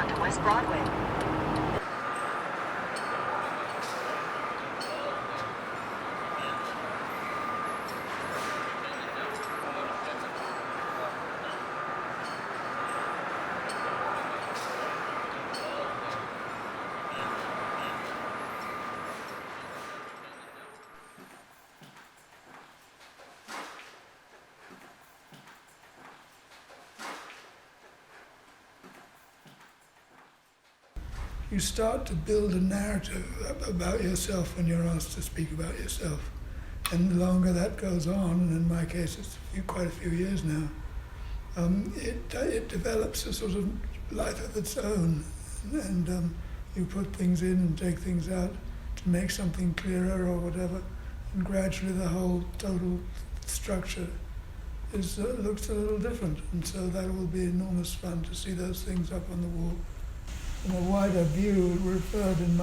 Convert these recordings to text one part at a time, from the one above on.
onto West Broadway. You start to build a narrative about yourself when you're asked to speak about yourself. And the longer that goes on, and in my case it's quite a few years now, it develops a sort of life of its own. And you put things in and take things out to make something clearer or whatever. And gradually the whole total structure looks a little different. And so that will be enormous fun to see those things up on the wall. In a wider view, it referred in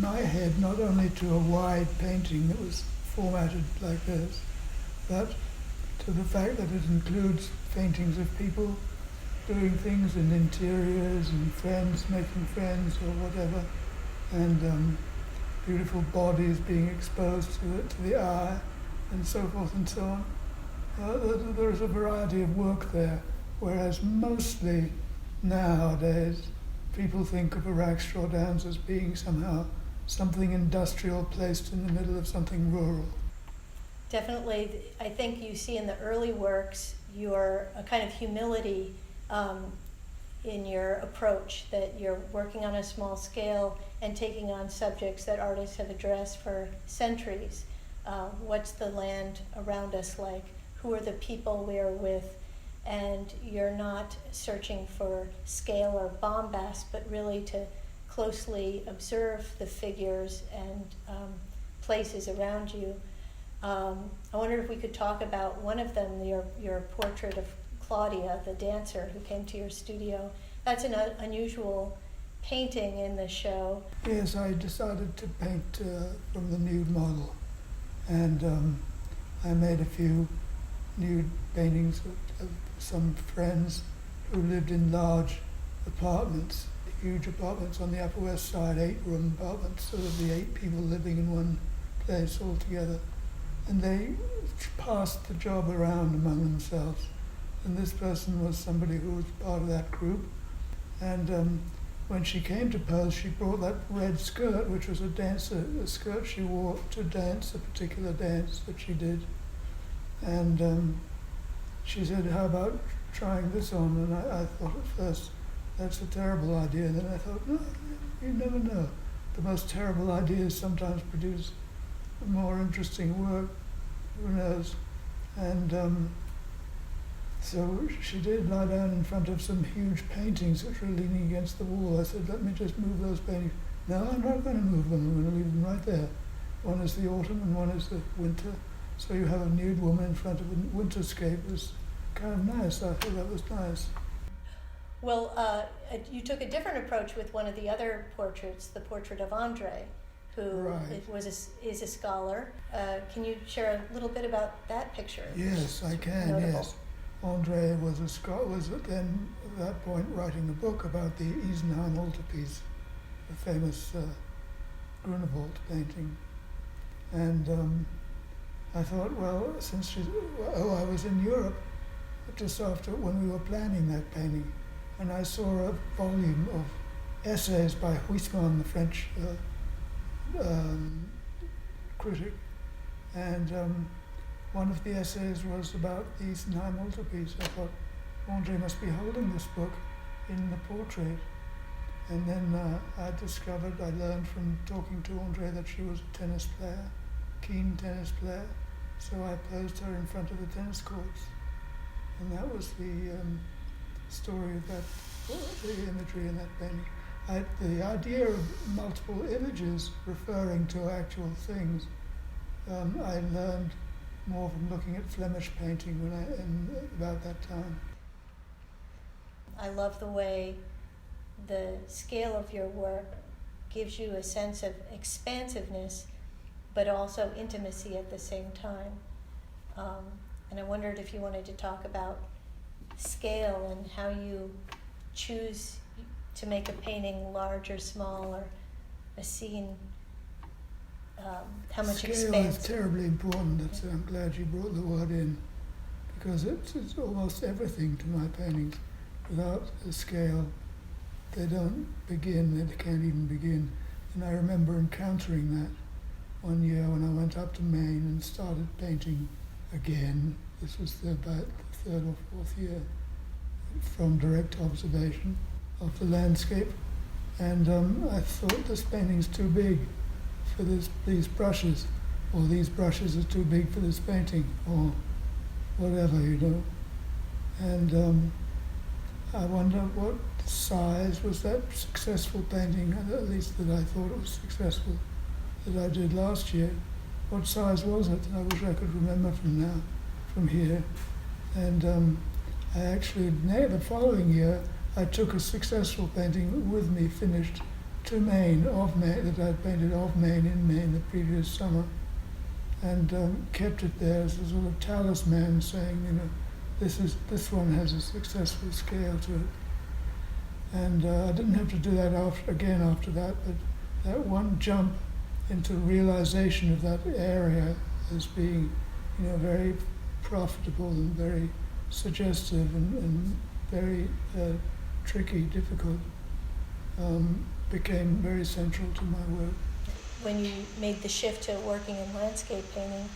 my head not only to a wide painting that was formatted like this, but to the fact that it includes paintings of people doing things in interiors and friends making friends or whatever, and beautiful bodies being exposed to the eye, and so forth and so on. There's a variety of work there, whereas mostly nowadays, people think of a Rackstraw Downes as being somehow something industrial placed in the middle of something rural. Definitely, I think you see in the early works a kind of humility in your approach, that you're working on a small scale and taking on subjects that artists have addressed for centuries. What's the land around us like? Who are the people we are with? And you're not searching for scale or bombast, but really to closely observe the figures and places around you. I wondered if we could talk about one of them, your portrait of Claudia, the dancer who came to your studio. That's an unusual painting in the show. Yes, I decided to paint from the nude model, and I made a few nude paintings of some friends who lived in large apartments, huge apartments on the Upper West Side, 8-room apartments, so there'd be 8 people living in one place all together. And they passed the job around among themselves. And this person was somebody who was part of that group. And when she came to pose, she brought that red skirt, which was a skirt she wore to dance, a particular dance that she did. And she said, "How about trying this on?" And I thought at first, that's a terrible idea. And then I thought, no, you never know. The most terrible ideas sometimes produce more interesting work. Who knows? And so she did lie down in front of some huge paintings which were leaning against the wall. I said, "Let me just move those paintings." "No, I'm not going to move them. I'm going to leave them right there. One is the autumn and one is the winter. So you have a nude woman in front of a winterscape." It was kind of nice. I thought that was nice. Well, you took a different approach with one of the other portraits, the portrait of Andre, who Right. is a scholar. Can you share a little bit about that picture? Yes, I can, Notable. yes. Andre was then at that point writing a book about the Isenheim altarpiece, the famous Grunewald painting. And I thought, well, I was in Europe just after when we were planning that painting, and I saw a volume of essays by Huysmans, the French critic, and one of the essays was about the Isenheim altarpiece. I thought, Andre must be holding this book in the portrait. And then I learned from talking to Andre that she was a tennis player, keen tennis player, so I posed her in front of the tennis courts. And that was the story of that, the imagery in that painting. The idea of multiple images referring to actual things, I learned more from looking at Flemish painting about that time. I love the way the scale of your work gives you a sense of expansiveness, but also intimacy at the same time. And I wondered if you wanted to talk about scale and how you choose to make a painting large or small, or a scene? How much Scale expands? is terribly important. I'm glad you brought the word in, because it's almost everything to my paintings. Without a scale, they don't begin, they can't even begin. And I remember encountering that one year when I went up to Maine and started painting again. This was about the third or fourth year, from direct observation of the landscape. And I thought, this painting's too big for these brushes, or these brushes are too big for this painting, or whatever, And I wonder what size was that successful painting, at least that I thought it was successful, that I did last year. What size was it? I wish I could remember from here. And I actually, the following year, I took a successful painting with me, finished, to Maine, that I'd painted of Maine, in Maine, the previous summer, and kept it there as a sort of talisman, saying, this one has a successful scale to it. And I didn't have to do that again after that, but that one jump into realization of that area as being, very profitable and very suggestive and very tricky, difficult, became very central to my work. When you made the shift to working in landscape painting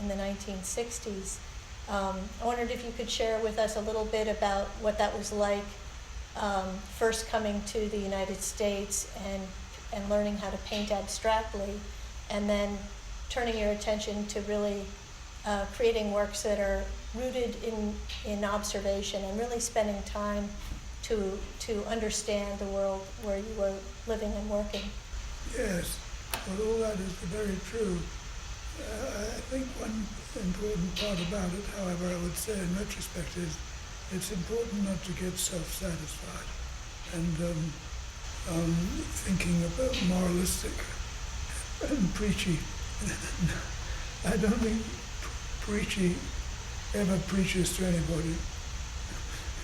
in the 1960s, I wondered if you could share with us a little bit about what that was like, first coming to the United States and learning how to paint abstractly, and then turning your attention to really creating works that are rooted in observation and really spending time to understand the world where you were living and working. Yes, well, all that is very true. I think one important part about it, however, I would say in retrospect, is it's important not to get self-satisfied and thinking about moralistic and preachy. I don't think preachy ever preaches to anybody,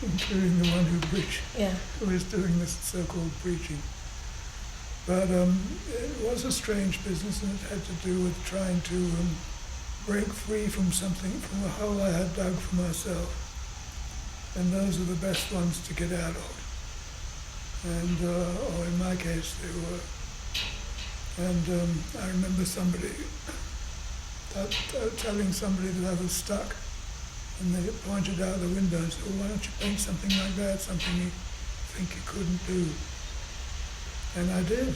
including the one who is doing this so-called preaching. But it was a strange business, and it had to do with trying to break free from a hole I had dug for myself. And those are the best ones to get out of. And, or in my case, they were. And I remember somebody telling somebody that I was stuck. And they pointed out the window and said, well, why don't you paint something like that, something you think you couldn't do? And I did.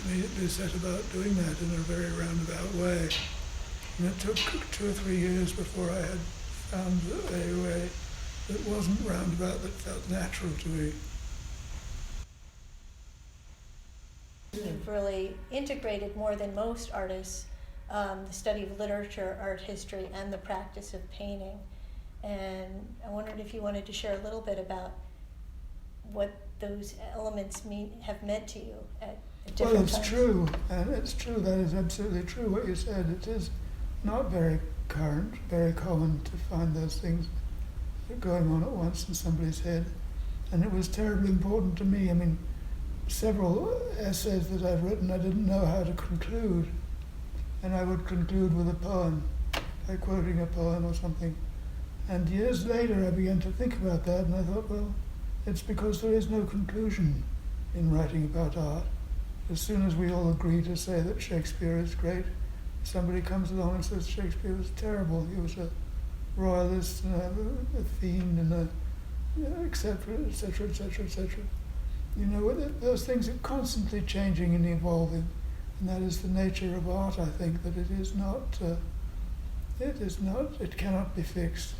Immediately set about doing that in a very roundabout way. And it took 2 or 3 years before I had found a way that wasn't roundabout, that felt natural to me. You've really integrated more than most artists the study of literature, art history, and the practice of painting. And I wondered if you wanted to share a little bit about what those elements have meant to you at different times. Well, it's true, and it's true, that is absolutely true what you said. It is not very current, very common to find those things going on at once in somebody's head. And it was terribly important to me. I mean, several essays that I've written, I didn't know how to conclude. And I would conclude with a poem, by quoting a poem or something. And years later I began to think about that, and I thought, well, it's because there is no conclusion in writing about art. As soon as we all agree to say that Shakespeare is great, somebody comes along and says Shakespeare was terrible. He was a royalist and a fiend and et cetera, et cetera, et cetera, et cetera. Those things are constantly changing and evolving, and that is the nature of art. I think that it cannot be fixed.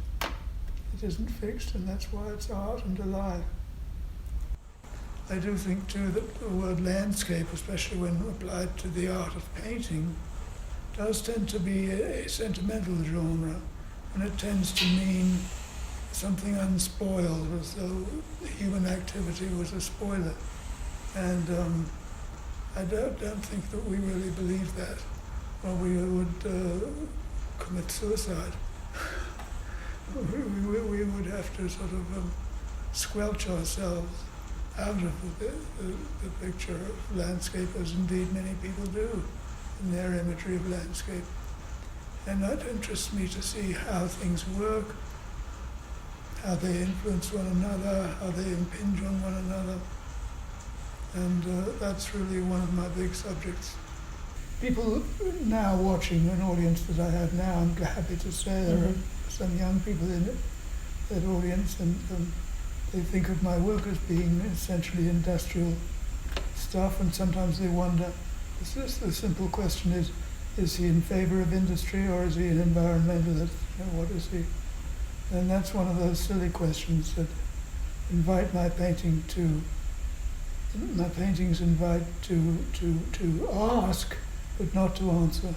It isn't fixed, and that's why it's art and alive. I do think, too, that the word landscape, especially when applied to the art of painting, does tend to be a sentimental genre, and it tends to mean something unspoiled, as though human activity was a spoiler. And I don't think that we really believe that, or we would commit suicide. We would have to sort of squelch ourselves out of the picture of landscape, as indeed many people do in their imagery of landscape. And that interests me to see how things work, how they influence one another, how they impinge on one another. And that's really one of my big subjects. People now watching, an audience that I have now, I'm happy to say there are some young people in that audience, and they think of my work as being essentially industrial stuff, and sometimes they wonder, the simple question is he in favor of industry or is he an environmentalist? What is he? And that's one of those silly questions that invite my paintings invite to ask, but not to answer.